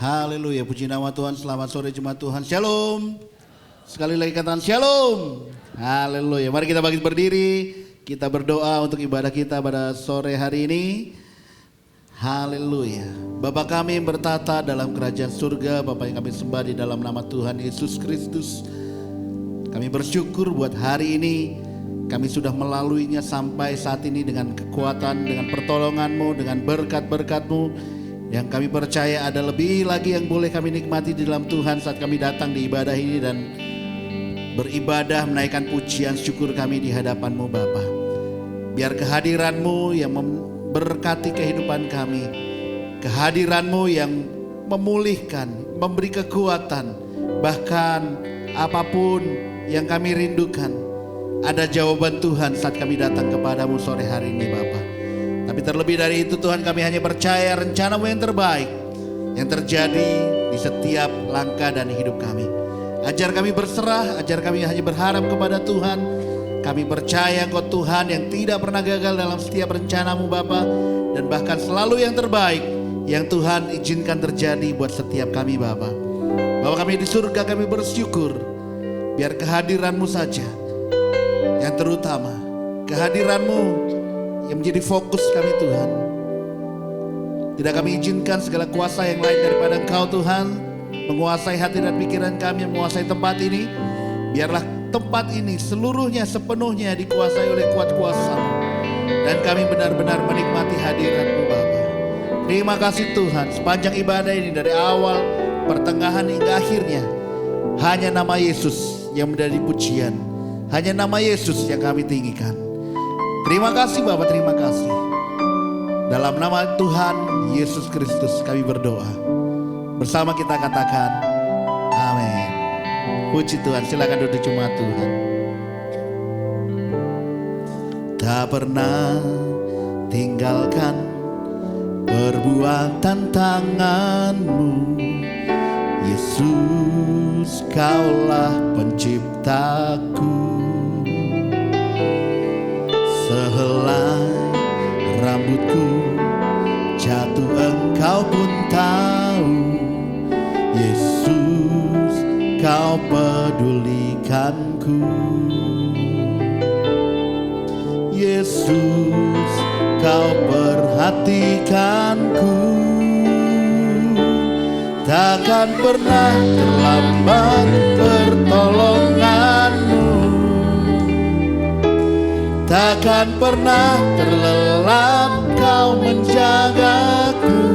Haleluya, puji nama Tuhan. Selamat sore jemaat Tuhan. Shalom. Sekali lagi katakan shalom. Haleluya. Mari kita bangkit berdiri. Kita berdoa untuk ibadah kita pada sore hari ini. Haleluya. Bapa kami yang bertata dalam kerajaan surga, Bapa yang kami sembah di dalam nama Tuhan Yesus Kristus. Kami bersyukur buat hari ini. Kami sudah melaluinya sampai saat ini dengan kekuatan, dengan pertolongan-Mu, dengan berkat-berkat-Mu. Yang kami percaya ada lebih lagi yang boleh kami nikmati di dalam Tuhan saat kami datang di ibadah ini dan beribadah menaikkan pujian syukur kami di hadapan-Mu Bapa. Biar kehadiran-Mu yang memberkati kehidupan kami, kehadiran-Mu yang memulihkan, memberi kekuatan, bahkan apapun yang kami rindukan, ada jawaban Tuhan saat kami datang kepadamu sore hari ini Bapa. Tapi terlebih dari itu Tuhan, kami hanya percaya rencana-Mu yang terbaik yang terjadi di setiap langkah dan hidup kami. Ajar kami berserah, ajar kami hanya berharap kepada Tuhan. Kami percaya Engkau Tuhan yang tidak pernah gagal dalam setiap rencana-Mu Bapa. Dan bahkan selalu yang terbaik yang Tuhan izinkan terjadi buat setiap kami Bapa. Bahwa kami di surga kami bersyukur. Biar kehadiran-Mu saja yang terutama, kehadiran-Mu yang menjadi fokus kami Tuhan. Tidak kami izinkan segala kuasa yang lain daripada Engkau Tuhan menguasai hati dan pikiran kami, yang menguasai tempat ini. Biarlah tempat ini seluruhnya sepenuhnya dikuasai oleh kuat kuasa-Mu. Dan kami benar-benar menikmati hadirat-Mu Bapa. Terima kasih Tuhan, sepanjang ibadah ini dari awal, pertengahan hingga akhirnya, hanya nama Yesus yang menjadi pujian. Hanya nama Yesus yang kami tinggikan. Terima kasih Bapak, terima kasih. Dalam nama Tuhan Yesus Kristus kami berdoa. Bersama kita katakan amin. Puji Tuhan, silakan duduk jemaat Tuhan. Tak pernah tinggalkan perbuatan tangan-Mu, Yesus, Kaulah penciptaku. Sehelai rambutku jatuh Engkau pun tahu, Yesus, Kau pedulikanku. Yesus, Kau perhatikanku. Takkan pernah terlambat pertolongan-Mu. Takkan pernah terlelap Kau menjagaku.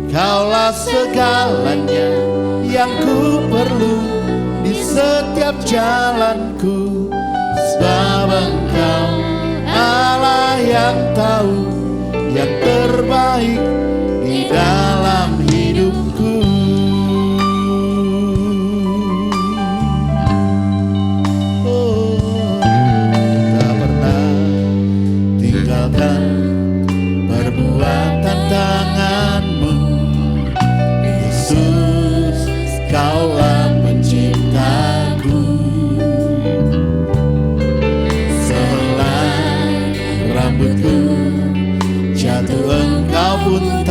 Kaulah segalanya yang ku perlu di setiap jalanku. Sebab Engkau Allah yang tahu yang terbaik di dalam hidupku. Perbuatan tangan-Mu, Yesus, Kaulah penciptaku. Sehelai rambutku jatuh Engkau pun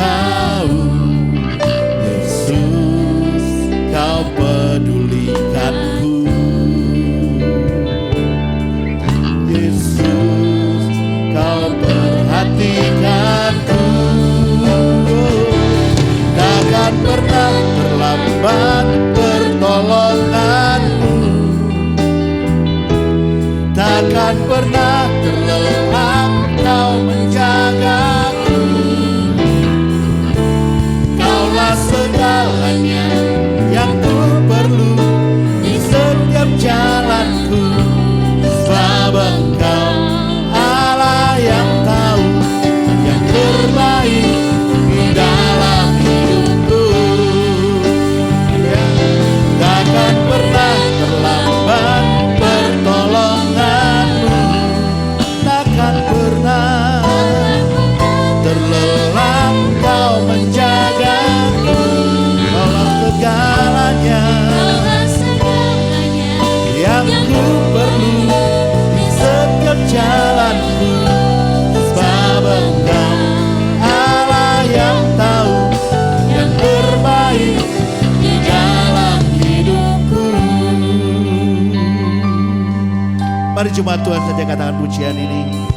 Mari jemaat Tuhan saja katakan pujian ini.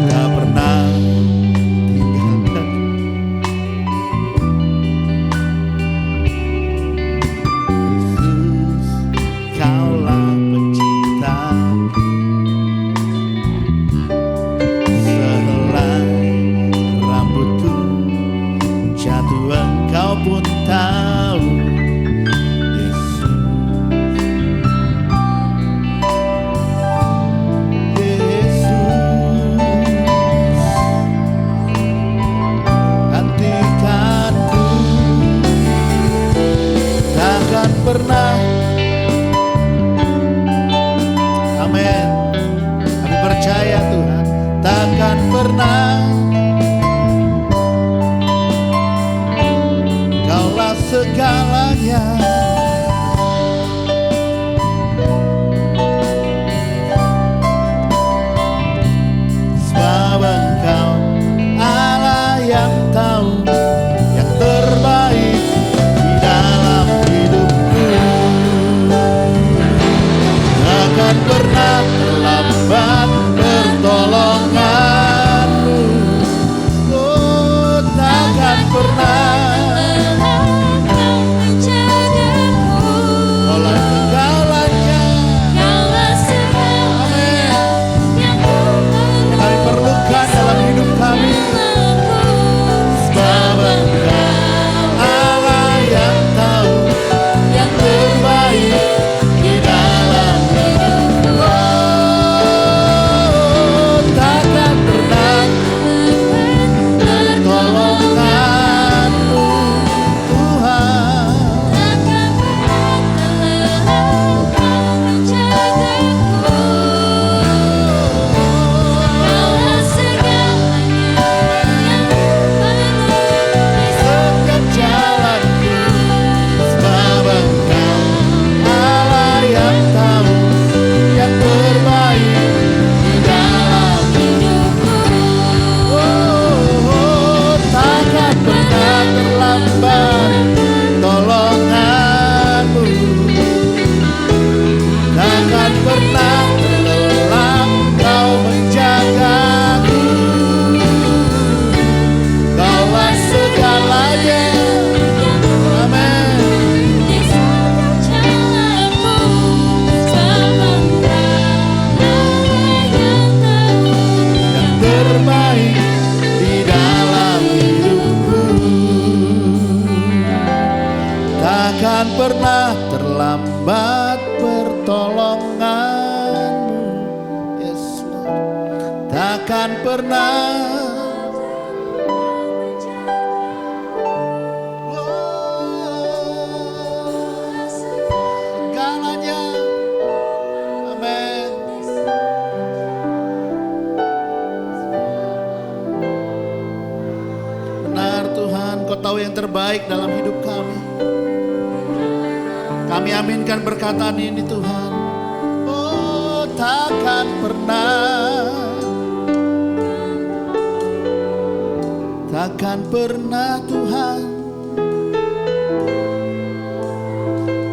Tak pernah tinggalkan. Yesus, Kaulah pencipta. Sehelai rambutku jatuh Engkau pun tahu. Pernah, amin. Kami percaya Tuhan, takkan pernah. Kaulah segalanya. Sebab Engkau Allah yang tahu yang terbaik di dalam hidupku. Takkan pernah terlambat pertolonganmu. Oh, takkan pernah. Kaulah segalanya. Amin. Kami perlukan dalam hidup kami. Sebab Engkau Allah yang tahu yang terbaik di dalam hidupku. Oh, takkan pernah pertolonganmu Tuhan. Setiap jalanku. Sebab Engkau Allah yang tahu yang terbaik di dalam hidupku. Oh, takkan pernah terlambat tolonganmu. Takkan pernah terlelah Kau menjagaku. Kaulah segalanya. Amin. Yang terbaik di dalam hidupku. Takkan pernah terlambat pertolonganmu. Yes, Lord. Takkan pernah. Segalanya. Amin. Benar Tuhan, Kau tahu yang terbaik dalam hidup kami. Kami aminkan perkataan ini Tuhan. Oh, takkan pernah. Takkan pernah Tuhan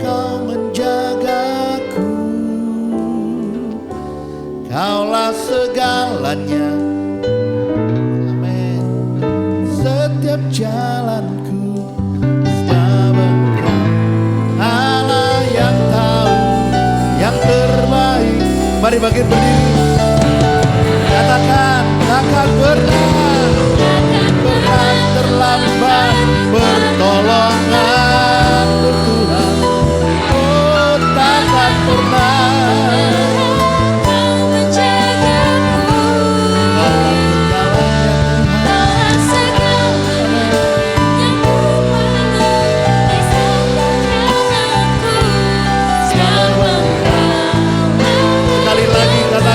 Kau menjagaku. Kaulah segalanya. Amin. Setiap jalanku. Sebab Engkau Allah yang tahu yang terbaik. Mari bangkit berdiri. Katakan, takkan pernah terlambat pertolonganmu Tuhan. Oh, takkan pernah. Sekali lagi katakan.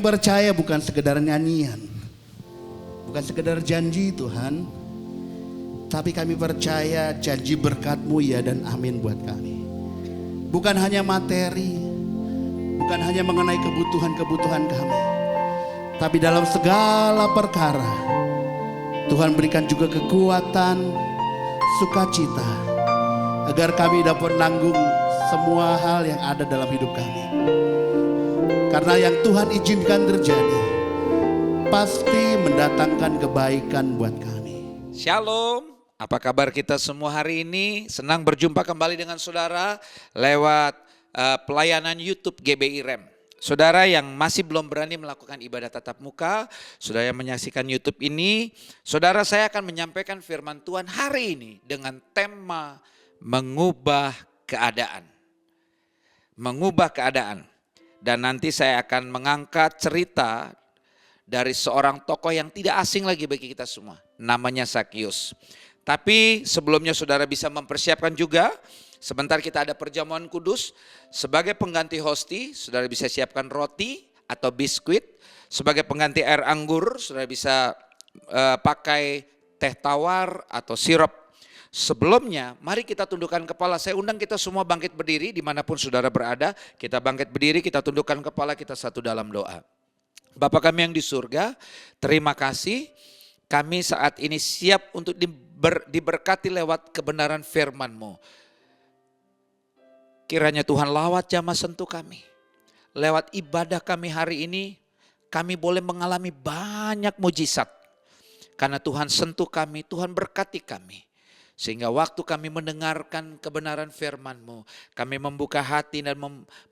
percaya bukan sekedar nyanyian, bukan sekedar janji Tuhan, tapi kami percaya janji berkat-Mu ya dan amin buat kami. Bukan hanya materi, bukan hanya mengenai kebutuhan-kebutuhan kami, tapi dalam segala perkara Tuhan berikan juga kekuatan, sukacita, agar kami dapat menanggung semua hal yang ada dalam hidup kami. Karena yang Tuhan izinkan terjadi pasti mendatangkan kebaikan buat kami. Shalom, apa kabar kita semua hari ini? Senang berjumpa kembali dengan saudara lewat pelayanan YouTube GBI Rem. Saudara yang masih belum berani melakukan ibadah tatap muka, saudara yang menyaksikan YouTube ini, saudara, saya akan menyampaikan firman Tuhan hari ini dengan tema mengubah keadaan. Mengubah keadaan. Dan nanti saya akan mengangkat cerita dari seorang tokoh yang tidak asing lagi bagi kita semua. Namanya Zakius. Tapi sebelumnya saudara bisa mempersiapkan juga. Sebentar kita ada perjamuan kudus. Sebagai pengganti hosti, saudara bisa siapkan roti atau biskuit. Sebagai pengganti air anggur, saudara bisa pakai teh tawar atau sirup. Sebelumnya, mari kita tundukkan kepala. Saya undang kita semua bangkit berdiri dimanapun saudara berada. Kita bangkit berdiri, kita tundukkan kepala, kita satu dalam doa. Bapa kami yang di surga, terima kasih. Kami saat ini siap untuk diberkati lewat kebenaran firman-Mu. Kiranya Tuhan lawat jamah sentuh kami. Lewat ibadah kami hari ini, kami boleh mengalami banyak mujizat. Karena Tuhan sentuh kami, Tuhan berkati kami. Sehingga waktu kami mendengarkan kebenaran firman-Mu, kami membuka hati dan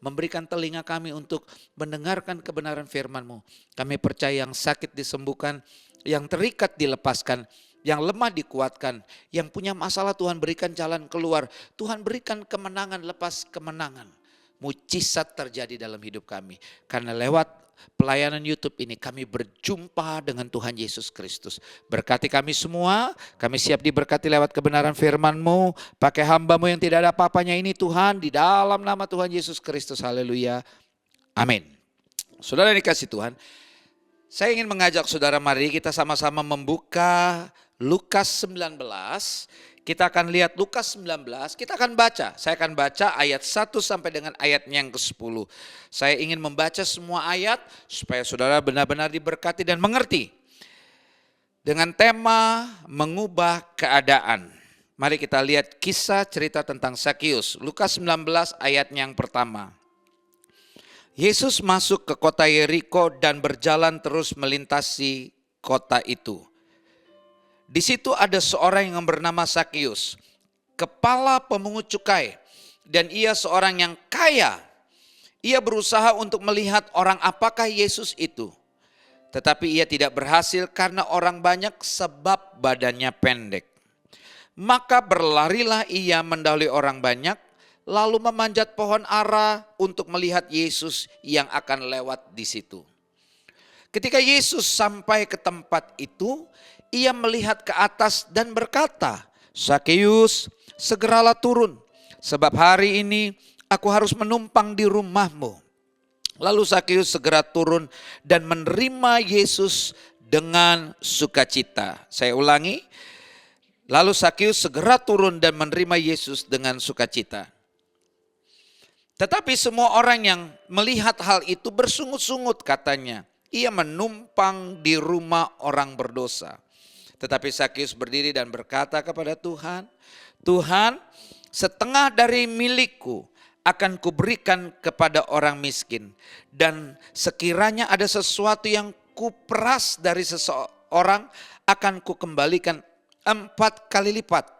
memberikan telinga kami untuk mendengarkan kebenaran firman-Mu. Kami percaya yang sakit disembuhkan, yang terikat dilepaskan, yang lemah dikuatkan, yang punya masalah Tuhan berikan jalan keluar. Tuhan berikan kemenangan lepas kemenangan. Mujizat terjadi dalam hidup kami. Karena lewat pelayanan YouTube ini kami berjumpa dengan Tuhan Yesus Kristus. Berkati kami semua, kami siap diberkati lewat kebenaran firman-Mu. Pakai hamba-Mu yang tidak ada apa-apanya ini Tuhan, di dalam nama Tuhan Yesus Kristus. Haleluya. Amin. Saudara yang dikasih Tuhan, saya ingin mengajak saudara, mari kita sama-sama membuka Lukas 19. Kita akan lihat Lukas 19, kita akan baca. Saya akan baca ayat 1 sampai dengan ayat yang ke-10. Saya ingin membaca semua ayat supaya saudara benar-benar diberkati dan mengerti. Dengan tema mengubah keadaan. Mari kita lihat kisah cerita tentang Zakius. Lukas 19 ayat yang pertama. Yesus masuk ke kota Yeriko dan berjalan terus melintasi kota itu. Di situ ada seorang yang bernama Zakius, kepala pemungut cukai, dan ia seorang yang kaya. Ia berusaha untuk melihat orang apakah Yesus itu. Tetapi ia tidak berhasil karena orang banyak sebab badannya pendek. Maka berlarilah ia mendahului orang banyak, lalu memanjat pohon ara untuk melihat Yesus yang akan lewat di situ. Ketika Yesus sampai ke tempat itu, ia melihat ke atas dan berkata, "Zakius, segeralah turun, sebab hari ini aku harus menumpang di rumahmu." Lalu Zakius segera turun dan menerima Yesus dengan sukacita. Saya ulangi, lalu Zakius segera turun dan menerima Yesus dengan sukacita. Tetapi semua orang yang melihat hal itu bersungut-sungut, katanya, ia menumpang di rumah orang berdosa. Tetapi Zakius berdiri dan berkata kepada Tuhan, "Tuhan, setengah dari milikku akan kuberikan kepada orang miskin. Dan sekiranya ada sesuatu yang kuperas dari seseorang, akan kukembalikan 4 kali lipat."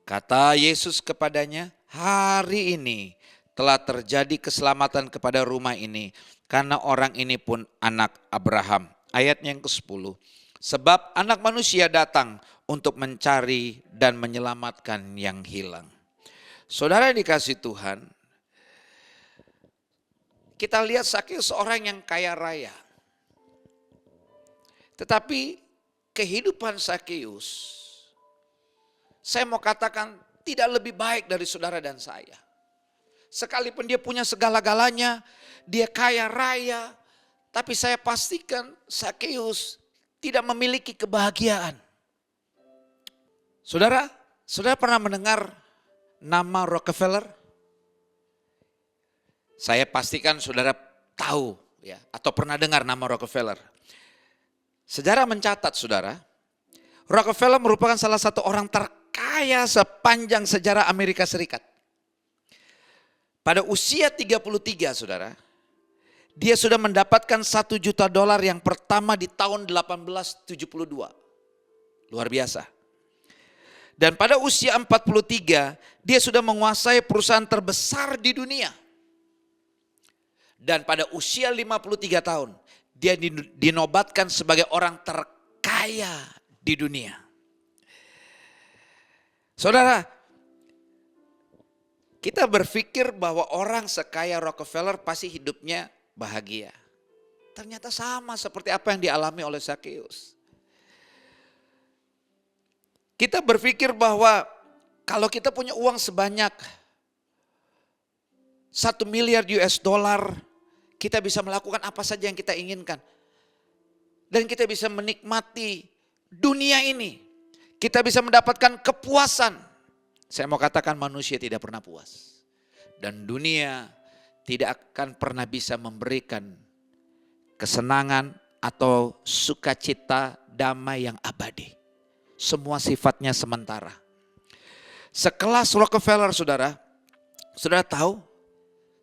Kata Yesus kepadanya, "Hari ini telah terjadi keselamatan kepada rumah ini, karena orang ini pun anak Abraham." Ayat yang ke-10. Sebab anak manusia datang untuk mencari dan menyelamatkan yang hilang. Saudara yang dikasih Tuhan, kita lihat Zakius seorang yang kaya raya. Tetapi kehidupan Zakius, saya mau katakan tidak lebih baik dari saudara dan saya. Sekalipun dia punya segala-galanya, dia kaya raya, Tapi saya pastikan Sakeus tidak memiliki kebahagiaan. Saudara pernah mendengar nama Rockefeller? Saya pastikan saudara tahu ya, atau pernah dengar nama Rockefeller. Sejarah mencatat saudara, Rockefeller merupakan salah satu orang terkaya sepanjang sejarah Amerika Serikat. Pada usia 33 saudara, dia sudah mendapatkan $1 juta yang pertama di tahun 1872. Luar biasa. Dan pada usia 43, dia sudah menguasai perusahaan terbesar di dunia. Dan pada usia 53 tahun, dia dinobatkan sebagai orang terkaya di dunia. Saudara, kita berpikir bahwa orang sekaya Rockefeller pasti hidupnya bahagia. Ternyata sama seperti apa yang dialami oleh Sakeus. Kita berpikir bahwa kalau kita punya uang sebanyak $1 miliar, kita bisa melakukan apa saja yang kita inginkan. Dan kita bisa menikmati dunia ini. Kita bisa mendapatkan kepuasan. Saya mau katakan manusia tidak pernah puas. Dan dunia tidak akan pernah bisa memberikan kesenangan atau sukacita damai yang abadi. Semua sifatnya sementara. Sekelas Rockefeller saudara tahu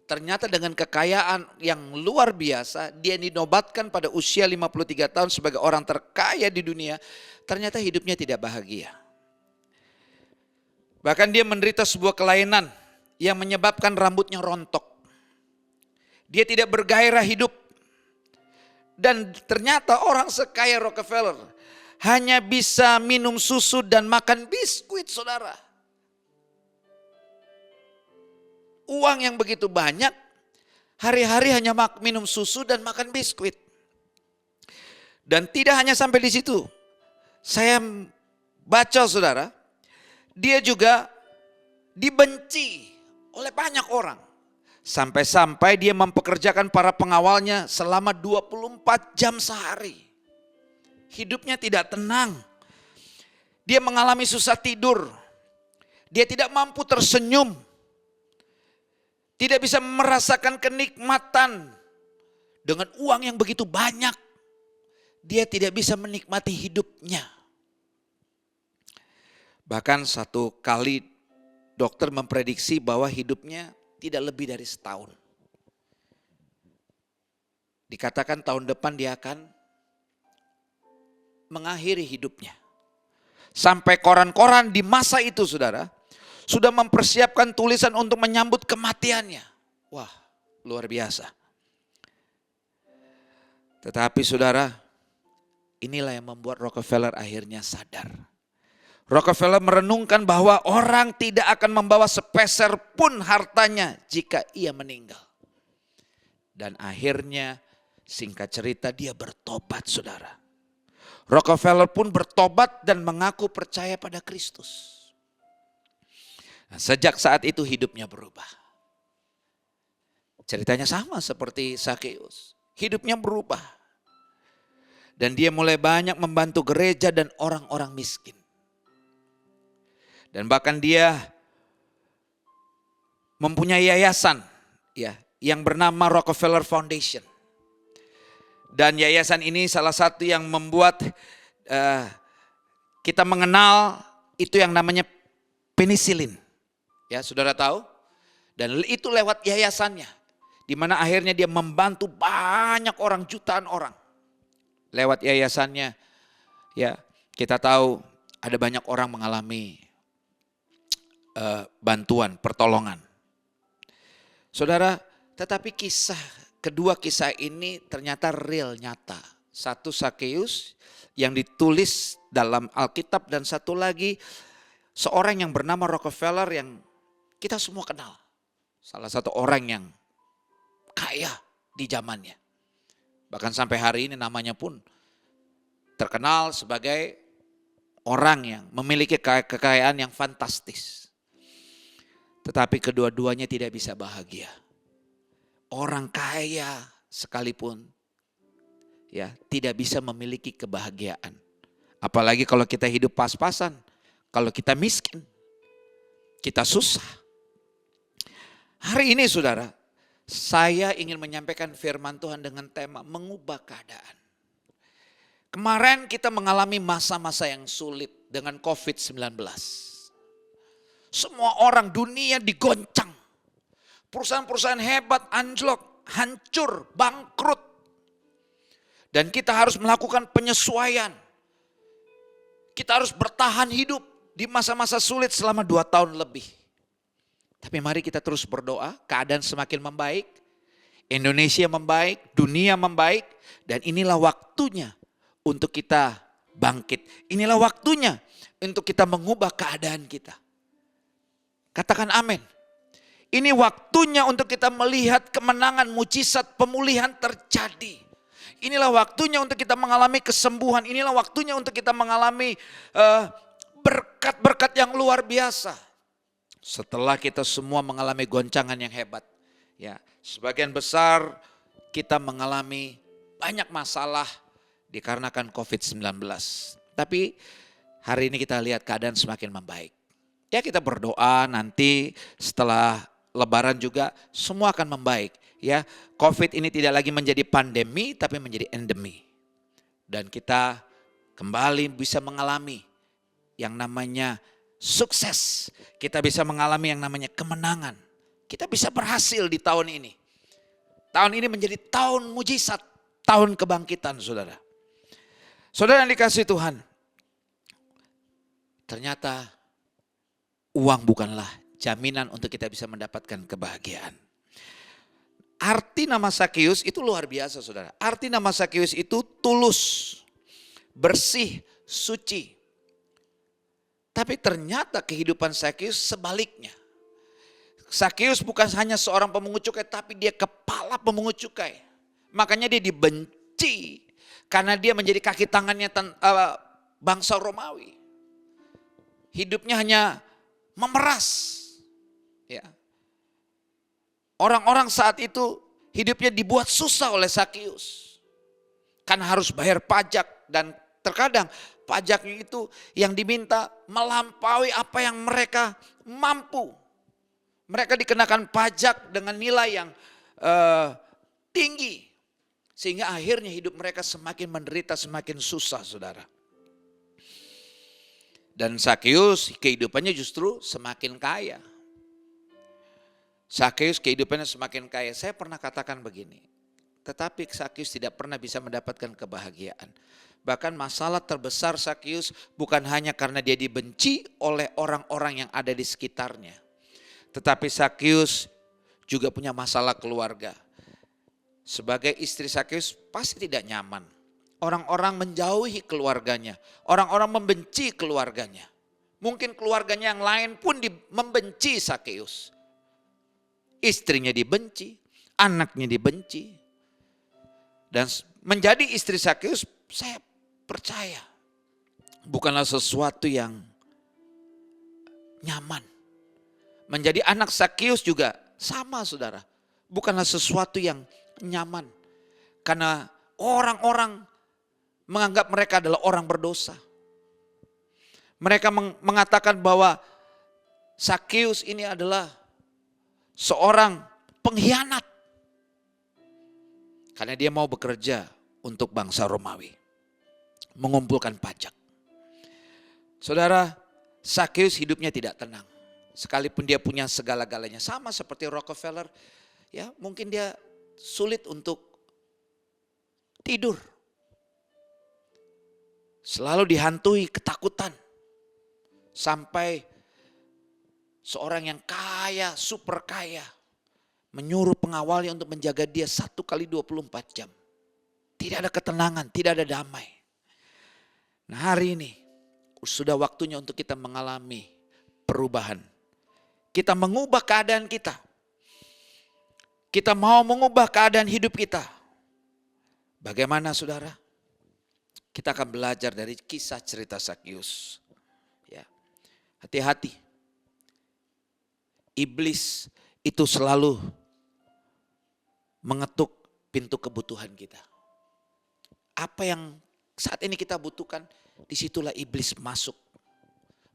ternyata dengan kekayaan yang luar biasa, dia dinobatkan pada usia 53 tahun sebagai orang terkaya di dunia, ternyata hidupnya tidak bahagia. Bahkan dia menderita sebuah kelainan yang menyebabkan rambutnya rontok. Dia tidak bergairah hidup. Dan ternyata orang sekaya Rockefeller hanya bisa minum susu dan makan biskuit saudara. Uang yang begitu banyak, hari-hari hanya minum susu dan makan biskuit. Dan tidak hanya sampai di situ. Saya baca saudara, dia juga dibenci oleh banyak orang. Sampai-sampai dia mempekerjakan para pengawalnya selama 24 jam sehari. Hidupnya tidak tenang. Dia mengalami susah tidur. Dia tidak mampu tersenyum. Tidak bisa merasakan kenikmatan. Dengan uang yang begitu banyak, dia tidak bisa menikmati hidupnya. Bahkan satu kali dokter memprediksi bahwa hidupnya tidak lebih dari setahun. Dikatakan tahun depan dia akan mengakhiri hidupnya. Sampai koran-koran di masa itu saudara, sudah mempersiapkan tulisan untuk menyambut kematiannya. Wah, luar biasa. Tetapi saudara, inilah yang membuat Rockefeller akhirnya sadar. Rockefeller merenungkan bahwa orang tidak akan membawa sepeser pun hartanya jika ia meninggal. Dan akhirnya singkat cerita dia bertobat saudara. Rockefeller pun bertobat dan mengaku percaya pada Kristus. Nah, sejak saat itu hidupnya berubah. Ceritanya sama seperti Sakeus. Hidupnya berubah. Dan dia mulai banyak membantu gereja dan orang-orang miskin. Dan bahkan dia mempunyai yayasan ya yang bernama Rockefeller Foundation. Dan yayasan ini salah satu yang membuat kita mengenal itu yang namanya penisilin. Ya, saudara tahu? Dan itu lewat yayasannya. Di mana akhirnya dia membantu banyak orang, jutaan orang. Lewat yayasannya, ya kita tahu ada banyak orang mengalami bantuan, pertolongan. Saudara, tetapi kedua kisah ini ternyata real, nyata. Satu Sakeus yang ditulis dalam Alkitab dan satu lagi seorang yang bernama Rockefeller yang kita semua kenal. Salah satu orang yang kaya di zamannya. Bahkan sampai hari ini namanya pun terkenal sebagai orang yang memiliki kekayaan yang fantastis. Tetapi kedua-duanya tidak bisa bahagia. Orang kaya sekalipun ya, tidak bisa memiliki kebahagiaan. Apalagi kalau kita hidup pas-pasan, kalau kita miskin, kita susah. Hari ini saudara, saya ingin menyampaikan firman Tuhan dengan tema mengubah keadaan. Kemarin kita mengalami masa-masa yang sulit dengan COVID-19. Semua orang dunia digoncang. Perusahaan-perusahaan hebat anjlok, hancur, bangkrut. Dan kita harus melakukan penyesuaian. Kita harus bertahan hidup di masa-masa sulit selama 2 tahun lebih. Tapi mari kita terus berdoa, keadaan semakin membaik. Indonesia membaik, dunia membaik. Dan inilah waktunya untuk kita bangkit. Inilah waktunya untuk kita mengubah keadaan kita. Katakan amin. Ini waktunya untuk kita melihat kemenangan, mujizat, pemulihan terjadi. Inilah waktunya untuk kita mengalami kesembuhan. Inilah waktunya untuk kita mengalami berkat-berkat yang luar biasa. Setelah kita semua mengalami goncangan yang hebat. Ya, sebagian besar kita mengalami banyak masalah dikarenakan COVID-19. Tapi hari ini kita lihat keadaan semakin membaik. Ya, kita berdoa nanti setelah Lebaran juga semua akan membaik. Ya, COVID ini tidak lagi menjadi pandemi tapi menjadi endemi. Dan kita kembali bisa mengalami yang namanya sukses. Kita bisa mengalami yang namanya kemenangan. Kita bisa berhasil di tahun ini. Tahun ini menjadi tahun mujizat, tahun kebangkitan saudara. Saudara yang dikasihi Tuhan, ternyata uang bukanlah jaminan untuk kita bisa mendapatkan kebahagiaan. Arti nama Sakeus itu luar biasa saudara. Arti nama Sakeus itu tulus, bersih, suci. Tapi ternyata kehidupan Sakeus sebaliknya. Sakeus bukan hanya seorang pemungut cukai, tapi dia kepala pemungut cukai. Makanya dia dibenci karena dia menjadi kaki tangannya bangsa Romawi. Hidupnya hanya memeras. Ya. Orang-orang saat itu hidupnya dibuat susah oleh Sakeus. Karena harus bayar pajak dan terkadang pajaknya itu yang diminta melampaui apa yang mereka mampu. Mereka dikenakan pajak dengan nilai yang tinggi. Sehingga akhirnya hidup mereka semakin menderita, semakin susah saudara. Dan Sakeus kehidupannya justru semakin kaya. Sakeus kehidupannya semakin kaya. Saya pernah katakan begini, tetapi Sakeus tidak pernah bisa mendapatkan kebahagiaan. Bahkan masalah terbesar Sakeus bukan hanya karena dia dibenci oleh orang-orang yang ada di sekitarnya. Tetapi Sakeus juga punya masalah keluarga. Sebagai istri Sakeus pasti tidak nyaman. Orang-orang menjauhi keluarganya. Orang-orang membenci keluarganya. Mungkin keluarganya yang lain pun membenci Sakeus. Istrinya dibenci, anaknya dibenci. Dan menjadi istri Sakeus saya percaya bukanlah sesuatu yang nyaman. Menjadi anak Sakeus juga sama saudara. Bukanlah sesuatu yang nyaman. Karena orang-orang menganggap mereka adalah orang berdosa. Mereka mengatakan bahwa Sakeus ini adalah seorang pengkhianat. Karena dia mau bekerja untuk bangsa Romawi. Mengumpulkan pajak. Saudara, Sakeus hidupnya tidak tenang. Sekalipun dia punya segala-galanya. Sama seperti Rockefeller. Ya, mungkin dia sulit untuk tidur. Selalu dihantui ketakutan. Sampai seorang yang kaya, super kaya, menyuruh pengawalnya untuk menjaga dia 1 kali 24 jam. Tidak ada ketenangan, tidak ada damai. Nah hari ini sudah waktunya untuk kita mengalami perubahan. Kita mengubah keadaan kita. Kita mau mengubah keadaan hidup kita. Bagaimana saudara? Kita akan belajar dari kisah cerita Sakeus. Ya. Hati-hati. Iblis itu selalu mengetuk pintu kebutuhan kita. apa yang saat ini kita butuhkan, disitulah iblis masuk.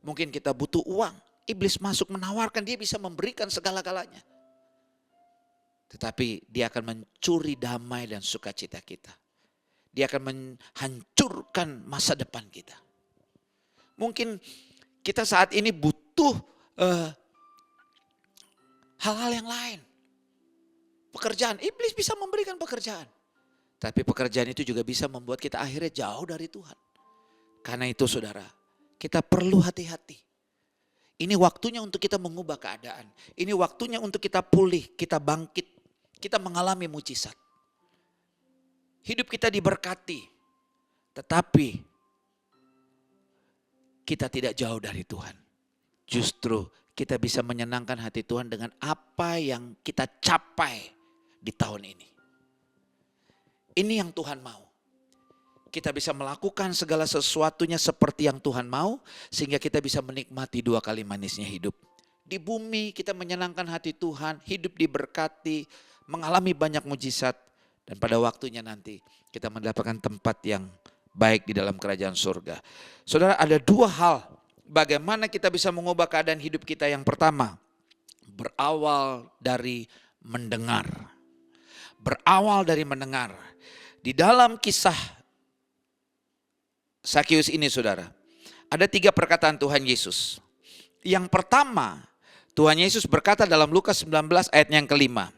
Mungkin kita butuh uang, iblis masuk menawarkan, dia bisa memberikan segala-galanya. Tetapi dia akan mencuri damai dan sukacita kita. Dia akan menghancurkan masa depan kita. Mungkin kita saat ini butuh hal-hal yang lain. Pekerjaan, iblis bisa memberikan pekerjaan. Tapi pekerjaan itu juga bisa membuat kita akhirnya jauh dari Tuhan. Karena itu saudara, kita perlu hati-hati. Ini waktunya untuk kita mengubah keadaan. Ini waktunya untuk kita pulih, kita bangkit, kita mengalami mujizat. Hidup kita diberkati, tetapi kita tidak jauh dari Tuhan. Justru kita bisa menyenangkan hati Tuhan dengan apa yang kita capai di tahun ini. Ini yang Tuhan mau. Kita bisa melakukan segala sesuatunya seperti yang Tuhan mau, sehingga kita bisa menikmati 2 kali manisnya hidup. Di bumi kita menyenangkan hati Tuhan, hidup diberkati, mengalami banyak mujizat, dan pada waktunya nanti kita mendapatkan tempat yang baik di dalam kerajaan surga. Saudara, ada 2 hal bagaimana kita bisa mengubah keadaan hidup kita. Yang pertama, berawal dari mendengar. Berawal dari mendengar. Di dalam kisah Sakeus ini saudara, ada 3 perkataan Tuhan Yesus. Yang pertama, Tuhan Yesus berkata dalam Lukas 19 ayat yang ke-5.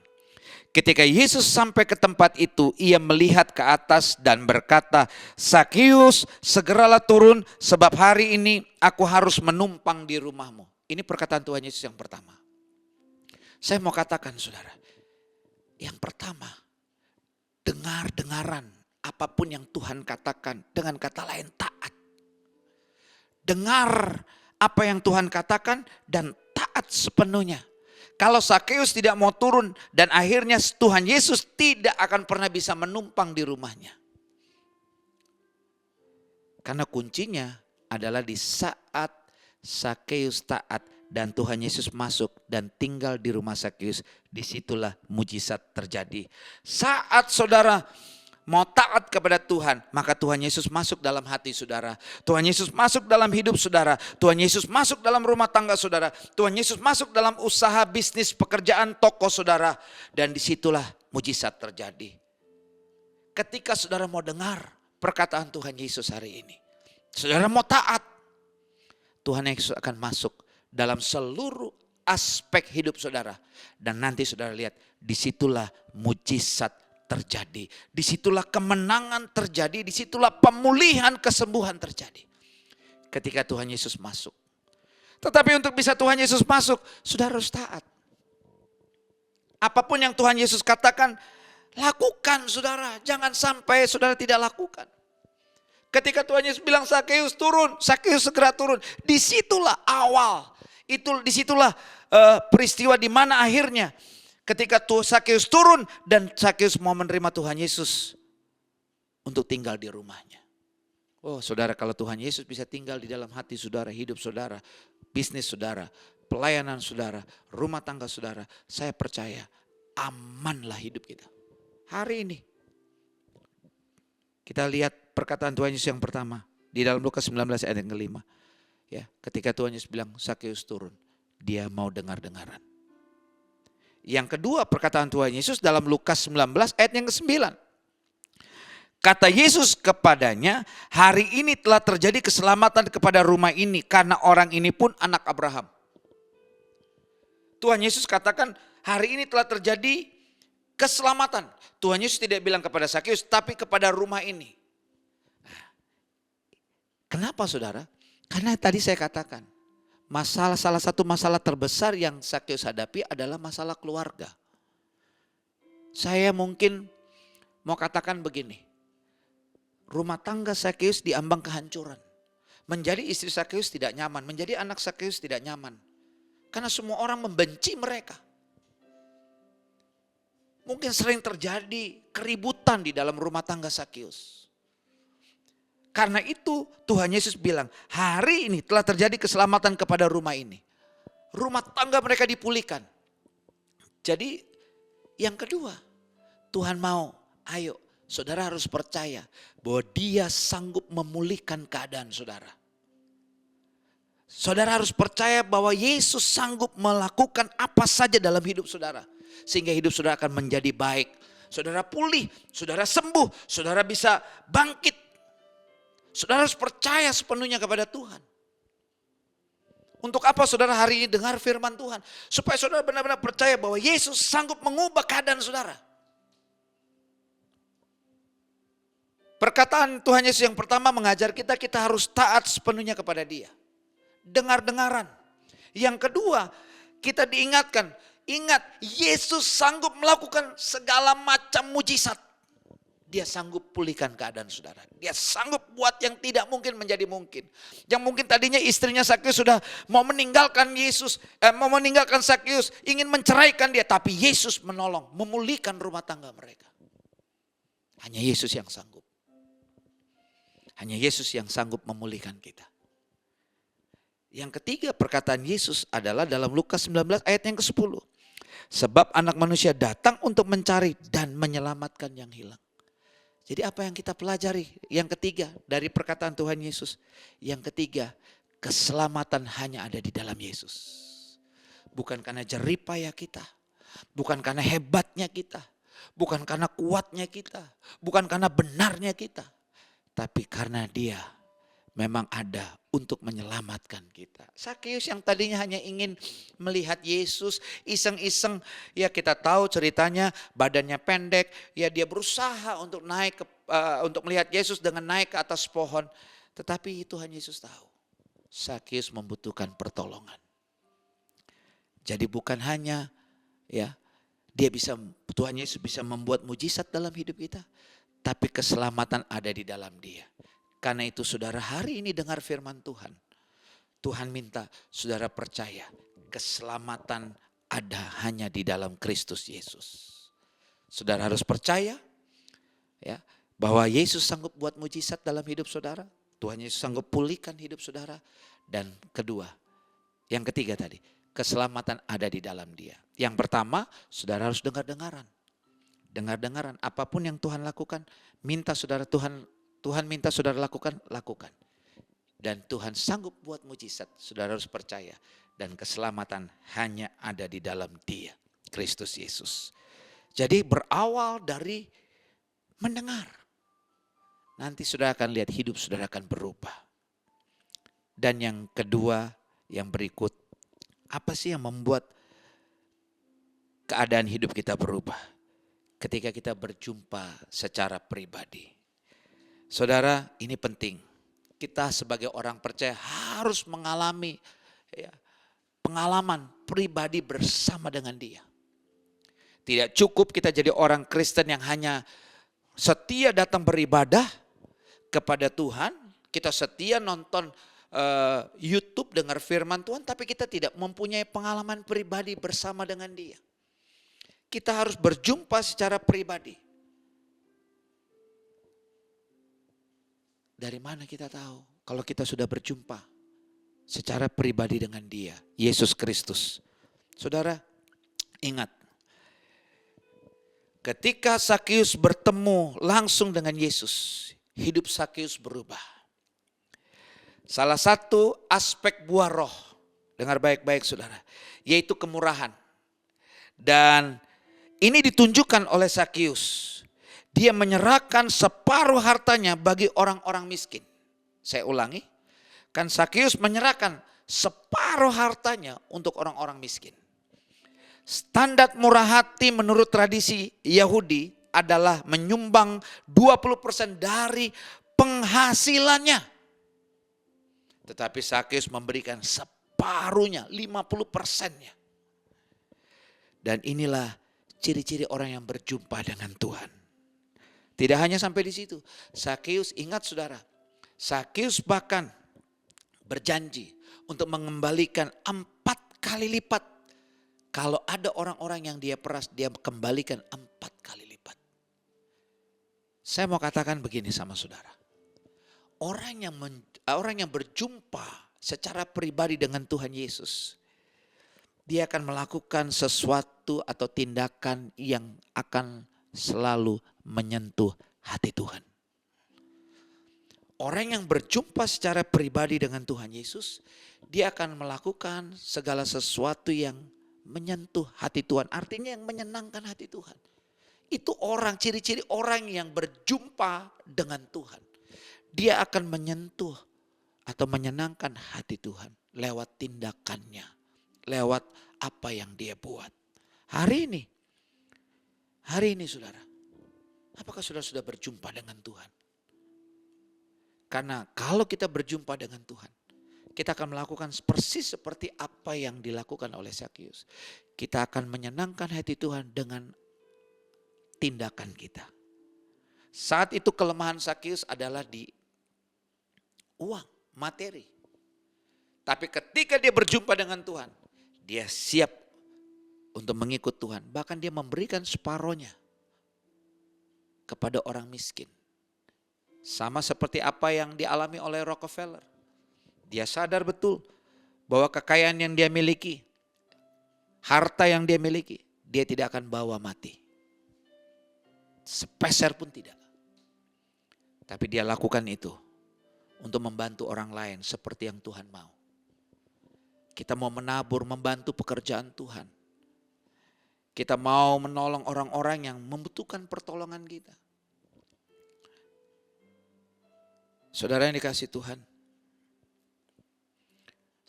Ketika Yesus sampai ke tempat itu, ia melihat ke atas dan berkata, Sakeus, segeralah turun sebab hari ini aku harus menumpang di rumahmu. Ini perkataan Tuhan Yesus yang pertama. Saya mau katakan saudara, yang pertama, dengar-dengaran apapun yang Tuhan katakan, dengan kata lain taat. Dengar apa yang Tuhan katakan dan taat sepenuhnya. Kalau Sakeus tidak mau turun dan akhirnya Tuhan Yesus tidak akan pernah bisa menumpang di rumahnya. Karena kuncinya adalah di saat Sakeus taat dan Tuhan Yesus masuk dan tinggal di rumah Sakeus, disitulah mujizat terjadi. Saat saudara mau taat kepada Tuhan, maka Tuhan Yesus masuk dalam hati saudara. Tuhan Yesus masuk dalam hidup saudara. Tuhan Yesus masuk dalam rumah tangga saudara. Tuhan Yesus masuk dalam usaha, bisnis, pekerjaan, toko saudara. Dan disitulah mujizat terjadi. Ketika saudara mau dengar perkataan Tuhan Yesus hari ini, saudara mau taat, Tuhan Yesus akan masuk dalam seluruh aspek hidup saudara. Dan nanti saudara lihat, disitulah mujizat terjadi. Disitulah kemenangan terjadi. Disitulah pemulihan, kesembuhan terjadi. Ketika Tuhan Yesus masuk. Tetapi untuk bisa Tuhan Yesus masuk, saudara harus taat. Apapun yang Tuhan Yesus katakan, lakukan saudara. Jangan sampai saudara tidak lakukan. Ketika Tuhan Yesus bilang Sakeus turun, Sakeus segera turun. Disitulah awal. Disitulah peristiwa di mana akhirnya ketika Sakeus turun dan Sakeus mau menerima Tuhan Yesus untuk tinggal di rumahnya. Oh saudara, kalau Tuhan Yesus bisa tinggal di dalam hati saudara, hidup saudara, bisnis saudara, pelayanan saudara, rumah tangga saudara, saya percaya amanlah hidup kita. Hari ini kita lihat perkataan Tuhan Yesus yang pertama di dalam Lukas 19 ayat yang ke-5. Ya, ketika Tuhan Yesus bilang Sakeus turun, dia mau dengar-dengaran. Yang kedua perkataan Tuhan Yesus dalam Lukas 19 ayat yang ke-9. Kata Yesus kepadanya, hari ini telah terjadi keselamatan kepada rumah ini karena orang ini pun anak Abraham. Tuhan Yesus katakan hari ini telah terjadi keselamatan. Tuhan Yesus tidak bilang kepada Sakeus tapi kepada rumah ini. Kenapa saudara? Karena tadi saya katakan, salah satu masalah terbesar yang Sakeus hadapi adalah masalah keluarga. Saya mungkin mau katakan begini, rumah tangga Sakeus diambang kehancuran. Menjadi istri Sakeus tidak nyaman, menjadi anak Sakeus tidak nyaman. Karena semua orang membenci mereka. Mungkin sering terjadi keributan di dalam rumah tangga Sakeus. Karena itu Tuhan Yesus bilang, hari ini telah terjadi keselamatan kepada rumah ini. Rumah tangga mereka dipulihkan. Jadi yang kedua, Tuhan mau, ayo Saudara harus percaya bahwa Dia sanggup memulihkan keadaan saudara. Saudara harus percaya bahwa Yesus sanggup melakukan apa saja dalam hidup saudara. Sehingga hidup saudara akan menjadi baik. Saudara pulih, saudara sembuh, saudara bisa bangkit. Saudara harus percaya sepenuhnya kepada Tuhan. Untuk apa saudara hari ini dengar firman Tuhan? Supaya saudara benar-benar percaya bahwa Yesus sanggup mengubah keadaan saudara. Perkataan Tuhan Yesus yang pertama mengajar kita harus taat sepenuhnya kepada Dia. Dengar-dengaran. Yang kedua, kita diingatkan, ingat Yesus sanggup melakukan segala macam mujizat. Dia sanggup pulihkan keadaan saudara. Dia sanggup buat yang tidak mungkin menjadi mungkin. Yang mungkin tadinya istrinya Sakeus sudah mau meninggalkan Sakeus, ingin menceraikan dia, tapi Yesus menolong, memulihkan rumah tangga mereka. Hanya Yesus yang sanggup. Hanya Yesus yang sanggup memulihkan kita. Yang ketiga perkataan Yesus adalah dalam Lukas 19 ayat yang ke-10. Sebab anak manusia datang untuk mencari dan menyelamatkan yang hilang. Jadi apa yang kita pelajari? Yang ketiga dari perkataan Tuhan Yesus. Yang ketiga, keselamatan hanya ada di dalam Yesus. Bukan karena jeripaya kita. Bukan karena hebatnya kita. Bukan karena kuatnya kita. Bukan karena benarnya kita. Tapi karena Dia memang ada untuk menyelamatkan kita. Sakeus yang tadinya hanya ingin melihat Yesus iseng-iseng, ya kita tahu ceritanya, badannya pendek, ya dia berusaha untuk naik untuk melihat Yesus dengan naik ke atas pohon. Tetapi Tuhan Yesus tahu Sakeus membutuhkan pertolongan. Jadi bukan hanya Tuhan Yesus bisa membuat mujizat dalam hidup kita, tapi keselamatan ada di dalam Dia. Karena itu saudara hari ini dengar firman Tuhan. Tuhan minta saudara percaya keselamatan ada hanya di dalam Kristus Yesus. Saudara harus percaya bahwa Yesus sanggup buat mujizat dalam hidup saudara. Tuhan Yesus sanggup pulihkan hidup saudara. Dan kedua, yang ketiga tadi, keselamatan ada di dalam Dia. Yang pertama, saudara harus dengar-dengaran. Dengar-dengaran, apapun yang Tuhan lakukan, Tuhan minta saudara lakukan. Dan Tuhan sanggup buat mujizat, saudara harus percaya. Dan keselamatan hanya ada di dalam Dia, Kristus Yesus. Jadi berawal dari mendengar. Nanti saudara akan lihat hidup saudara akan berubah. Dan yang kedua, yang berikut, apa sih yang membuat keadaan hidup kita berubah? Ketika kita berjumpa secara pribadi. Saudara, ini penting. Kita sebagai orang percaya harus mengalami pengalaman pribadi bersama dengan Dia. Tidak cukup kita jadi orang Kristen yang hanya setia datang beribadah kepada Tuhan. Kita setia nonton YouTube dengar firman Tuhan, tapi kita tidak mempunyai pengalaman pribadi bersama dengan Dia. Kita harus berjumpa secara pribadi. Dari mana kita tahu kalau kita sudah berjumpa secara pribadi dengan Dia, Yesus Kristus? Saudara, ingat. Ketika Sakeus bertemu langsung dengan Yesus, hidup Sakeus berubah. Salah satu aspek buah roh, dengar baik-baik saudara, yaitu kemurahan. Dan ini ditunjukkan oleh Sakeus. Dia menyerahkan separuh hartanya bagi orang-orang miskin. Saya ulangi, kan Sakeus menyerahkan separuh hartanya untuk orang-orang miskin. Standar murah hati menurut tradisi Yahudi adalah menyumbang 20% dari penghasilannya. Tetapi Sakeus memberikan separuhnya, 50%-nya. Dan inilah ciri-ciri orang yang berjumpa dengan Tuhan. Tidak hanya sampai di situ. Sakeus, ingat saudara, Sakeus bahkan berjanji untuk mengembalikan 4 kali lipat. Kalau ada orang-orang yang dia peras, dia kembalikan 4 kali lipat. Saya mau katakan begini sama saudara. Orang yang berjumpa secara pribadi dengan Tuhan Yesus, dia akan melakukan sesuatu atau tindakan yang akan selalu menyentuh hati Tuhan. Orang yang berjumpa secara pribadi dengan Tuhan Yesus, dia akan melakukan segala sesuatu yang menyentuh hati Tuhan. Artinya yang menyenangkan hati Tuhan. Itu orang, ciri-ciri orang yang berjumpa dengan Tuhan. Dia akan menyentuh atau menyenangkan hati Tuhan lewat tindakannya, lewat apa yang dia buat. Hari ini saudara, apakah saudara sudah berjumpa dengan Tuhan? Karena kalau kita berjumpa dengan Tuhan, kita akan melakukan persis seperti apa yang dilakukan oleh Sakeus. Kita akan menyenangkan hati Tuhan dengan tindakan kita. Saat itu kelemahan Sakeus adalah di uang, materi. Tapi ketika dia berjumpa dengan Tuhan, dia siap untuk mengikut Tuhan. Bahkan dia memberikan separohnya kepada orang miskin. Sama seperti apa yang dialami oleh Rockefeller. Dia sadar betul bahwa kekayaan yang dia miliki, harta yang dia miliki, dia tidak akan bawa mati. Sepeser pun tidak. Tapi dia lakukan itu untuk membantu orang lain seperti yang Tuhan mau. Kita mau menabur, membantu pekerjaan Tuhan. Kita mau menolong orang-orang yang membutuhkan pertolongan kita. Saudara yang dikasihi Tuhan,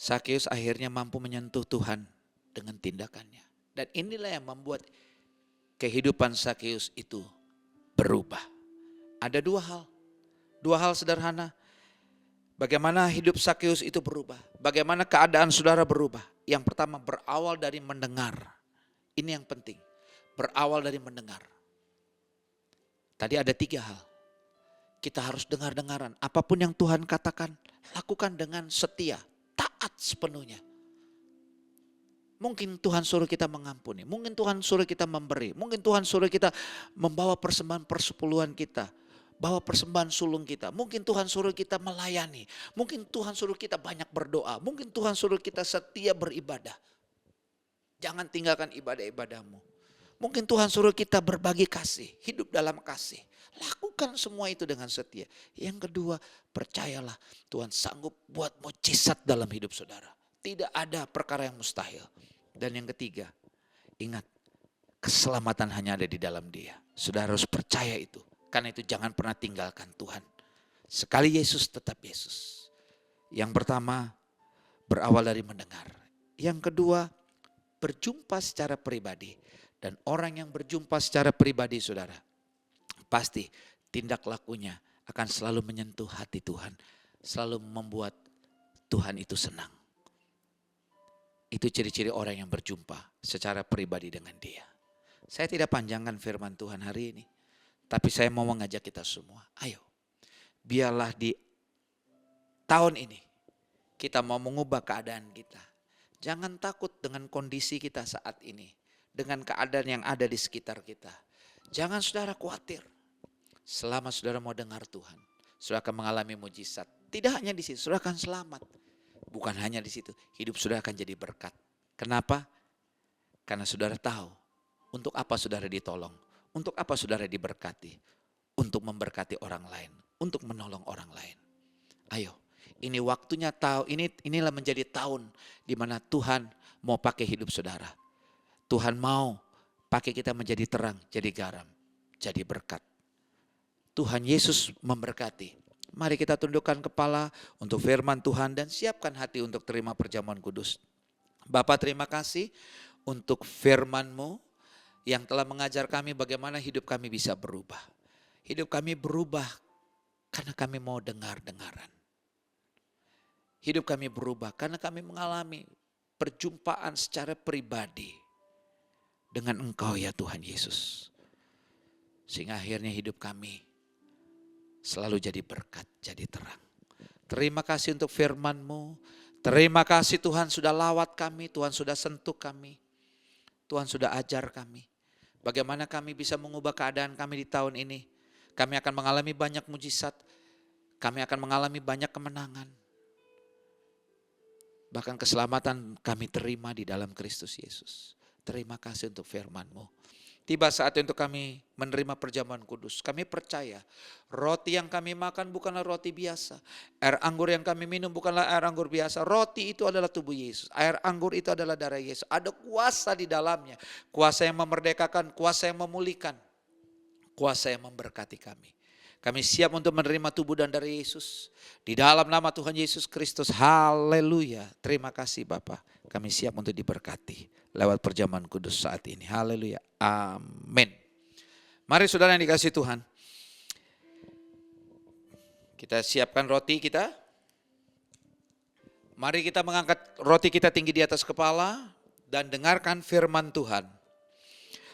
Sakeus akhirnya mampu menyentuh Tuhan dengan tindakannya. Dan inilah yang membuat kehidupan Sakeus itu berubah. Ada dua hal sederhana. Bagaimana hidup Sakeus itu berubah. Bagaimana keadaan saudara berubah. Yang pertama berawal dari mendengar. Ini yang penting. Berawal dari mendengar. Tadi ada 3 hal. Kita harus dengar-dengaran. Apapun yang Tuhan katakan, lakukan dengan setia, taat sepenuhnya. Mungkin Tuhan suruh kita mengampuni, mungkin Tuhan suruh kita memberi, mungkin Tuhan suruh kita membawa persembahan persepuluhan kita, bawa persembahan sulung kita. Mungkin Tuhan suruh kita melayani, mungkin Tuhan suruh kita banyak berdoa, mungkin Tuhan suruh kita setia beribadah. Jangan tinggalkan ibadah-ibadahmu. Mungkin Tuhan suruh kita berbagi kasih, hidup dalam kasih. Lakukan semua itu dengan setia. Yang kedua, percayalah Tuhan sanggup buat mujizat dalam hidup saudara. Tidak ada perkara yang mustahil. Dan yang ketiga, ingat, keselamatan hanya ada di dalam Dia. Saudara harus percaya itu. Karena itu jangan pernah tinggalkan Tuhan. Sekali Yesus tetap Yesus. Yang pertama, berawal dari mendengar. Yang kedua, berjumpa secara pribadi. Dan orang yang berjumpa secara pribadi saudara, pasti tindak lakunya akan selalu menyentuh hati Tuhan. Selalu membuat Tuhan itu senang. Itu ciri-ciri orang yang berjumpa secara pribadi dengan Dia. Saya tidak panjangkan firman Tuhan hari ini. Tapi saya mau mengajak kita semua. Ayo, biarlah di tahun ini kita mau mengubah keadaan kita. Jangan takut dengan kondisi kita saat ini. Dengan keadaan yang ada di sekitar kita. Jangan saudara khawatir. Selama saudara mau dengar Tuhan, saudara akan mengalami mujizat. Tidak hanya di situ, saudara akan selamat. Bukan hanya di situ, hidup saudara akan jadi berkat. Kenapa? Karena saudara tahu untuk apa saudara ditolong, untuk apa saudara diberkati, untuk memberkati orang lain, untuk menolong orang lain. Ayo, ini waktunya inilah menjadi tahun di mana Tuhan mau pakai hidup saudara. Tuhan mau pakai kita menjadi terang, jadi garam, jadi berkat. Tuhan Yesus memberkati. Mari kita tundukkan kepala untuk firman Tuhan dan siapkan hati untuk terima perjamuan kudus. Bapa, terima kasih untuk firman-Mu yang telah mengajar kami bagaimana hidup kami bisa berubah. Hidup kami berubah karena kami mau dengar-dengaran. Hidup kami berubah karena kami mengalami perjumpaan secara pribadi dengan Engkau ya Tuhan Yesus. Sehingga akhirnya hidup kami selalu jadi berkat, jadi terang. Terima kasih untuk firman-Mu. Terima kasih Tuhan sudah lawat kami, Tuhan sudah sentuh kami. Tuhan sudah ajar kami. Bagaimana kami bisa mengubah keadaan kami di tahun ini. Kami akan mengalami banyak mujizat. Kami akan mengalami banyak kemenangan. Bahkan keselamatan kami terima di dalam Kristus Yesus. Terima kasih untuk firman-Mu. Tiba saatnya untuk kami menerima perjamuan kudus. Kami percaya roti yang kami makan bukanlah roti biasa. Air anggur yang kami minum bukanlah air anggur biasa. Roti itu adalah tubuh Yesus. Air anggur itu adalah darah Yesus. Ada kuasa di dalamnya. Kuasa yang memerdekakan, kuasa yang memulihkan. Kuasa yang memberkati kami. Kami siap untuk menerima tubuh dan darah Yesus. Di dalam nama Tuhan Yesus Kristus. Haleluya. Terima kasih Bapa. Kami siap untuk diberkati lewat perjamuan kudus saat ini. Haleluya. Amin. Mari saudara yang dikasihi Tuhan. Kita siapkan roti kita. Mari kita mengangkat roti kita tinggi di atas kepala dan dengarkan firman Tuhan.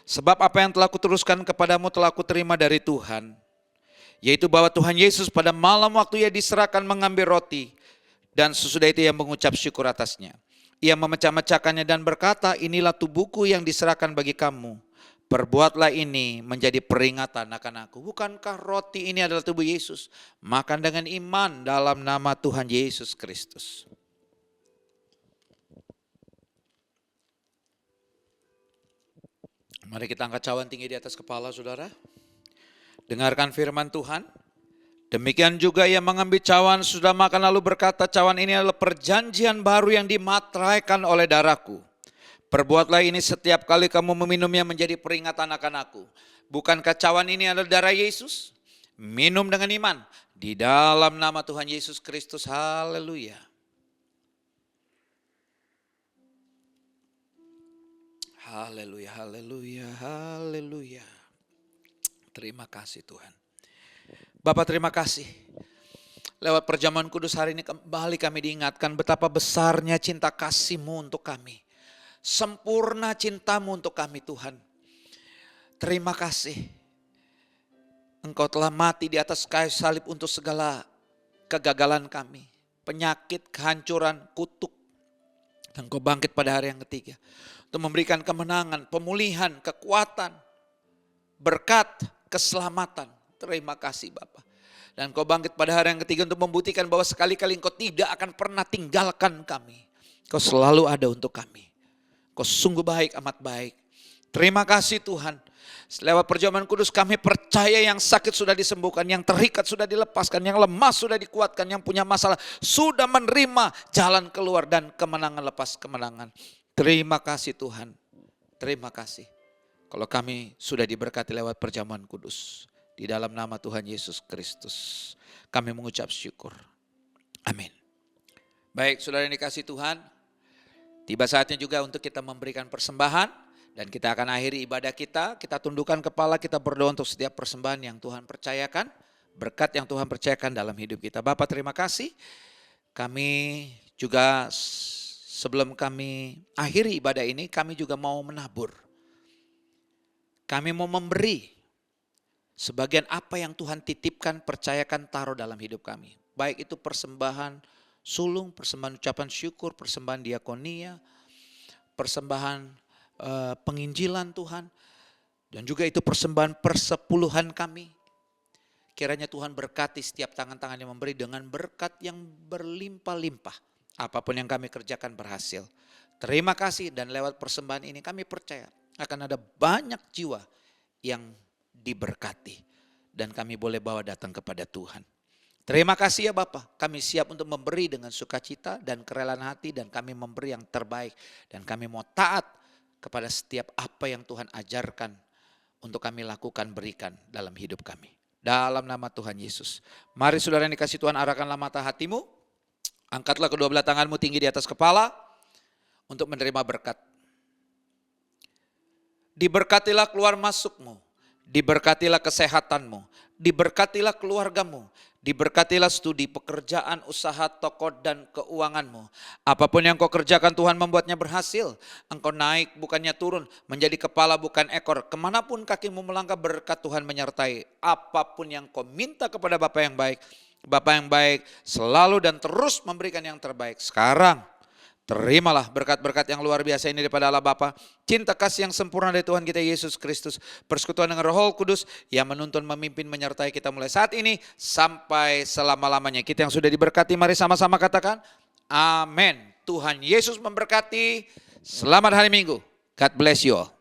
Sebab apa yang telah kuteruskan kepadamu telah kuterima dari Tuhan. Yaitu bahwa Tuhan Yesus pada malam waktu ia diserahkan mengambil roti. Dan sesudah itu ia mengucap syukur atasnya. Ia memecah-mecahkannya dan berkata, inilah tubuhku yang diserahkan bagi kamu. Perbuatlah ini menjadi peringatan akan aku. Bukankah roti ini adalah tubuh Yesus? Makan dengan iman dalam nama Tuhan Yesus Kristus. Mari kita angkat cawan tinggi di atas kepala saudara. Dengarkan firman Tuhan. Demikian juga ia mengambil cawan sudah makan lalu berkata, cawan ini adalah perjanjian baru yang dimateraikan oleh darahku. Perbuatlah ini setiap kali kamu meminumnya menjadi peringatan akan aku. Bukankah cawan ini adalah darah Yesus? Minum dengan iman di dalam nama Tuhan Yesus Kristus. Haleluya. Haleluya, haleluya, haleluya. Terima kasih Tuhan. Bapak terima kasih. Lewat perjamuan kudus hari ini kembali kami diingatkan betapa besarnya cinta kasih-Mu untuk kami. Sempurna cinta-Mu untuk kami Tuhan. Terima kasih. Engkau telah mati di atas kayu salib untuk segala kegagalan kami. Penyakit, kehancuran, kutuk. Dan Engkau bangkit pada hari yang ketiga. Untuk memberikan kemenangan, pemulihan, kekuatan, berkat, keselamatan. Terima kasih Bapa. Dan Engkau bangkit pada hari yang ketiga untuk membuktikan bahwa sekali-kali Engkau tidak akan pernah tinggalkan kami. Engkau selalu ada untuk kami. Engkau sungguh baik, amat baik. Terima kasih Tuhan. Lewat perjamuan kudus kami percaya yang sakit sudah disembuhkan, yang terikat sudah dilepaskan, yang lemah sudah dikuatkan, yang punya masalah sudah menerima jalan keluar dan kemenangan lepas kemenangan. Terima kasih Tuhan. Terima kasih. Kalau kami sudah diberkati lewat perjamuan kudus. Di dalam nama Tuhan Yesus Kristus. Kami mengucap syukur. Amin. Baik saudara yang dikasihi Tuhan. Tiba saatnya juga untuk kita memberikan persembahan. Dan kita akan akhiri ibadah kita. Kita tundukkan kepala, kita berdoa untuk setiap persembahan yang Tuhan percayakan. Berkat yang Tuhan percayakan dalam hidup kita. Bapak terima kasih. Kami juga sebelum kami akhiri ibadah ini, kami juga mau menabur. Kami mau memberi sebagian apa yang Tuhan titipkan, percayakan, taruh dalam hidup kami. Baik itu persembahan sulung, persembahan ucapan syukur, persembahan diakonia, persembahan penginjilan Tuhan. Dan juga itu persembahan persepuluhan kami. Kiranya Tuhan berkati setiap tangan-tangan yang memberi dengan berkat yang berlimpah-limpah. Apapun yang kami kerjakan berhasil. Terima kasih dan lewat persembahan ini kami percaya akan ada banyak jiwa yang diberkati. Dan kami boleh bawa datang kepada Tuhan. Terima kasih ya Bapak. Kami siap untuk memberi dengan sukacita dan kerelaan hati. Dan kami memberi yang terbaik. Dan kami mau taat kepada setiap apa yang Tuhan ajarkan. Untuk kami lakukan, berikan dalam hidup kami. Dalam nama Tuhan Yesus. Mari saudara yang dikasih Tuhan, arahkanlah mata hatimu. Angkatlah kedua belah tanganmu tinggi di atas kepala. Untuk menerima berkat. Diberkatilah keluar masukmu, diberkatilah kesehatanmu, diberkatilah keluargamu, diberkatilah studi, pekerjaan, usaha, toko dan keuanganmu. Apapun yang kau kerjakan Tuhan membuatnya berhasil. Engkau naik bukannya turun, menjadi kepala bukan ekor. Kemanapun kakimu melangkah berkat Tuhan menyertai. Apapun yang kau minta kepada Bapa yang baik selalu dan terus memberikan yang terbaik. Sekarang terimalah berkat-berkat yang luar biasa ini daripada Allah Bapa, cinta kasih yang sempurna dari Tuhan kita Yesus Kristus, persekutuan dengan Roh Kudus yang menuntun, memimpin, menyertai kita mulai saat ini sampai selama-lamanya. Kita yang sudah diberkati, mari sama-sama katakan amin. Tuhan Yesus memberkati. Selamat hari Minggu. God bless you all.